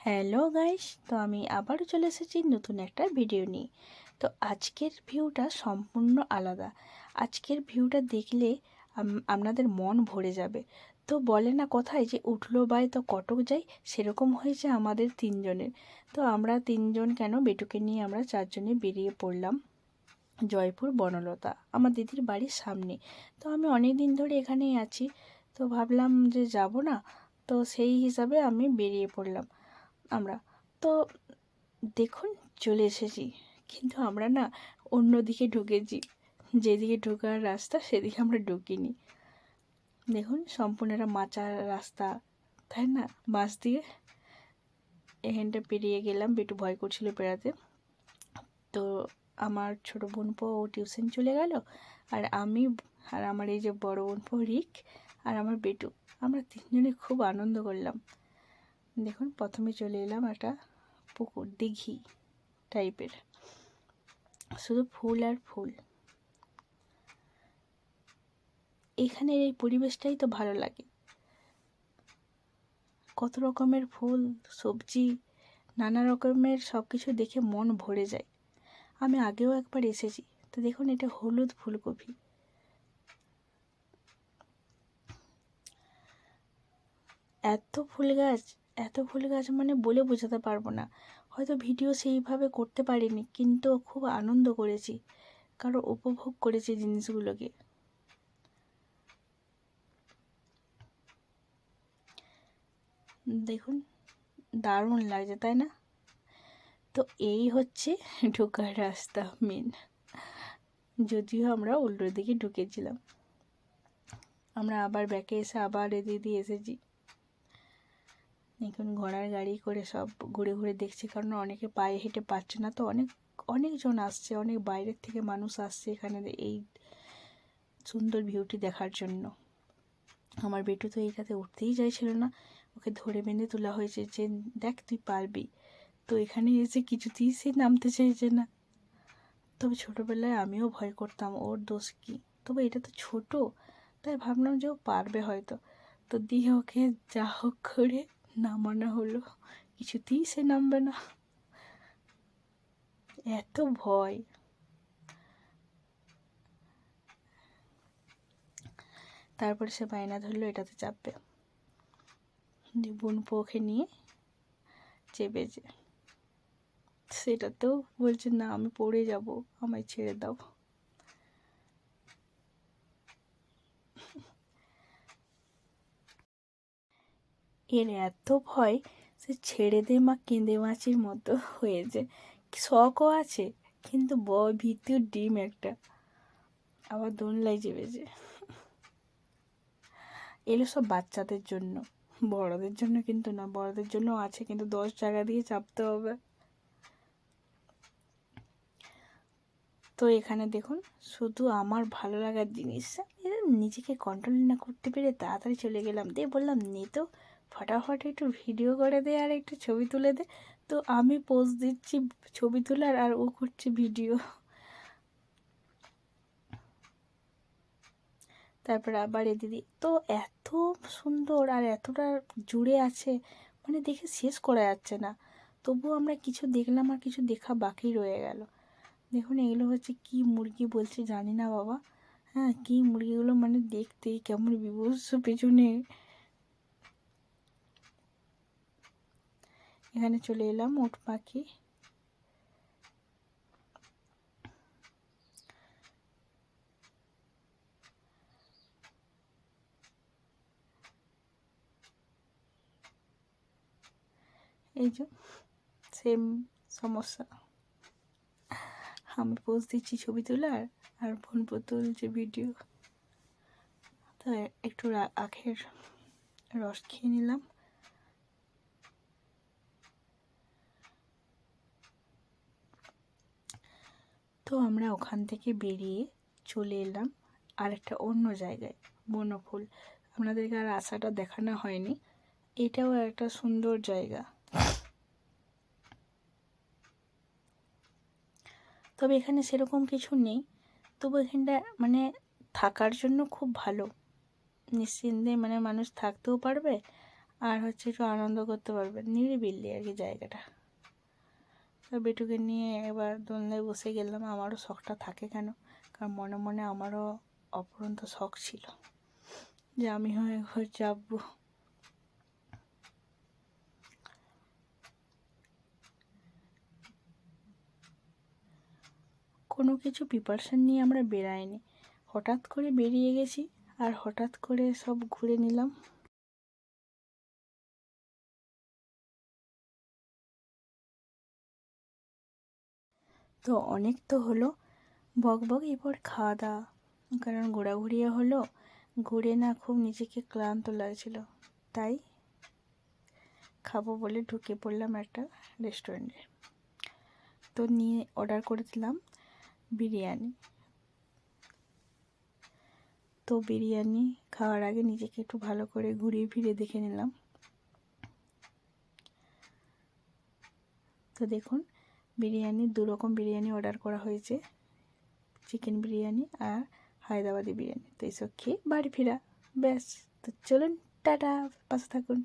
Hello guys, তো আমি আবারও চলে এসেছি নতুন একটা ভিডিও নিয়ে। তো আজকের ভিউটা সম্পূর্ণ আলাদা। আজকের ভিউটা দেখলে আপনাদের মন ভরে যাবে। তো বলে না কথায় যে উঠলো বাই তো কটক যাই, সেরকম হয়েছে আমাদের তিনজনের। তো আমরা তিনজন কেন, বেটুকে নিয়ে আমরা চারজনে বেরিয়ে পড়লাম জয়পুর বনলতা, আমার দিদির বাড়ির সামনে। তো আমি অনেক দিন ধরে এখানেই আছি, তো ভাবলাম যে যাব না, তো সেই হিসাবে আমি বেরিয়ে পড়লাম আমরা। তো দেখুন, চলে এসেছি, কিন্তু আমরা না অন্যদিকে ঢুকেছি। যেদিকে ঢোকার রাস্তা সেদিকে আমরা ঢুকিনি। দেখুন, সম্পূর্ণ একটা মাচার রাস্তা, তাই না? বাস দিয়ে এখানটা পেরিয়ে গেলাম, একটু ভয় করছিল বেড়াতে। তো আমার ছোটো বোনপো ও টিউশন চলে গেল, আর আমি আর আমার এই যে বড় বোনপো রিক আর আমার বেটু, আমরা তিনজনে খুব আনন্দ করলাম। দেখুন, প্রথমে চলে এলাম একটা পুকুর, দিঘি টাইপের, শুধু ফুল আর ফুল। এখানের এই পরিবেশটাই তো ভালো লাগে, কত রকমের ফুল, সবজি, নানা রকমের সব কিছু দেখে মন ভরে যায়। আমি আগেও একবার এসেছি। তো দেখুন, এটা হলুদ ফুলকপি। এত ফুল গাছ, এত ফুল গাছ মানে বলে বোঝাতে পারবো না। হয়তো ভিডিও সেইভাবে করতে পারিনি, কিন্তু খুব আনন্দ করেছি, কারণ উপভোগ করেছি জিনিসগুলোকে। দেখুন, দারুণ লাগছে, তাই না? তো এই হচ্ছে ঢোকার রাস্তা মেন, যদিও আমরা উল্টো দিকে ঢুকেছিলাম। আমরা আবার ব্যাকে এসে আবার এদিক দিয়ে এসেছি। এখন ঘোড়ার গাড়ি করে সব ঘুরে ঘুরে দেখছি, কারণ অনেকে পায়ে হেঁটে পাচ্ছে না, তো অনেকজন আসছে, অনেক বাইরের থেকে মানুষ আসছে এখানে এই সুন্দর ভিউটি দেখার জন্য। আমার বেটু তো এইটাতে উঠতেই চাইছিল না, ওকে ধরে বেঁধে তোলা হয়েছে যে দেখ তুই পারবি। তো এখানে এসে কিছুতেই সে নামতে চাইছে না। তবে ছোটোবেলায় আমিও ভয় করতাম, ওর দোষ কী? তবে এটা তো ছোট, তাই ভাবলাম যে ও পারবে হয়তো। তো দিয়ে ওকে যা হোক করে নামানো হলো, কিছুতেই সে নামবে না, এত ভয়। তারপরে সে বায়না ধরলো এটাতে চাপবে, বোন ওকে নিয়ে চেপেছে। সেটাতেও বলছে না, আমি পড়ে যাব, আমায় ছেড়ে দাও। এর এত ভয়, সে ছেড়ে দে মা কেঁদে মাছির মতো হয়েছে। শখও আছে, কিন্তু ভীতির ডিম একটা, আবার দোলনায় চেপেছে। এগুলো সব বাচ্চাদের জন্য, বড়দের জন্য কিন্তু না। বড়দের জন্য আছে, কিন্তু 10 টাকা দিয়ে চাপতে হবে। তো এখানে দেখুন, শুধু আমার ভালো লাগার জিনিস, নিজেকে কন্ট্রোল না করতে পেরে তাড়াতাড়ি চলে গেলাম, দিয়ে বললাম নে তো ফটাফট একটু ভিডিও করে দে আর একটু ছবি তুলে দে। তো আমি পোজ দিচ্ছি ছবি তোলার, আর ও করছে ভিডিও। তারপরে আবার দিদি তো এত সুন্দর আর এতটা জুড়ে আছে, মানে দেখে শেষ করা যাচ্ছে না। তবুও আমরা কিছু দেখলাম আর কিছু দেখা বাকি রয়ে গেল। দেখুন, এগুলো হচ্ছে কি মুরগি বলছে জানি না বাবা, হ্যাঁ কি মুরগিগুলো মানে দেখতে কেমন বিভৎস পেছনে। এখানে চলে এলাম উট পাখি। এই যে সেম সমস্যা, আমি পোজ দিচ্ছি ছবি তোলার, আর ফোন তুলছে ভিডিও। তো একটু আখের রস খেয়ে নিলাম। তো আমরা ওখান থেকে বেরিয়ে চলে এলাম আর একটা অন্য জায়গায়, বনফুল। আপনাদেরকে আর আশাটা দেখানো হয়নি, এটাও একটা সুন্দর জায়গা। তবে এখানে সেরকম কিছু নেই, তবু এখানটা মানে থাকার জন্য খুব ভালো, নিশ্চিন্তে মানে মানুষ থাকতেও পারবে, আর হচ্ছে একটু আনন্দ করতে পারবেন, নিরিবিলি আর কি জায়গাটা। তো বেটুকে নিয়ে এবার দোলনায় বসে গেলাম। আমারও শখটা থাকে কেন, কারণ মনে মনে আমারও অপরন্ত শখ ছিল যে আমি হয়ে ঘর যাবো। কোনো কিছু প্রিপারেশান নিয়ে আমরা বেরাইনি, হঠাৎ করে বেরিয়ে গেছি আর হঠাৎ করে সব ঘুরে নিলাম। তো অনেক তো হলো বক বক, এরপর খাওয়া দাওয়া, কারণ ঘোরাঘুরিও হলো, ঘুরে না খুব নিজেকে ক্লান্ত লাগছিল, তাই খাবো বলে ঢুকে পড়লাম একটা রেস্টুরেন্টে। তো নিয়ে অর্ডার করে দিলাম বিরিয়ানি। তো বিরিয়ানি খাওয়ার আগে নিজেকে একটু ভালো করে ঘুরিয়ে ফিরে দেখে নিলাম। তো দেখুন, বিরিয়ানি 2 রকম বিরিয়ানি অর্ডার করা হয়েছে, চিকেন বিরিয়ানি আর হায়দ্রাবাদি বিরিয়ানি। তো এইসব খেয়ে বাড়ি ফেরা, ব্যাস। তো চলুন, টাটা, পাশে থাকুন।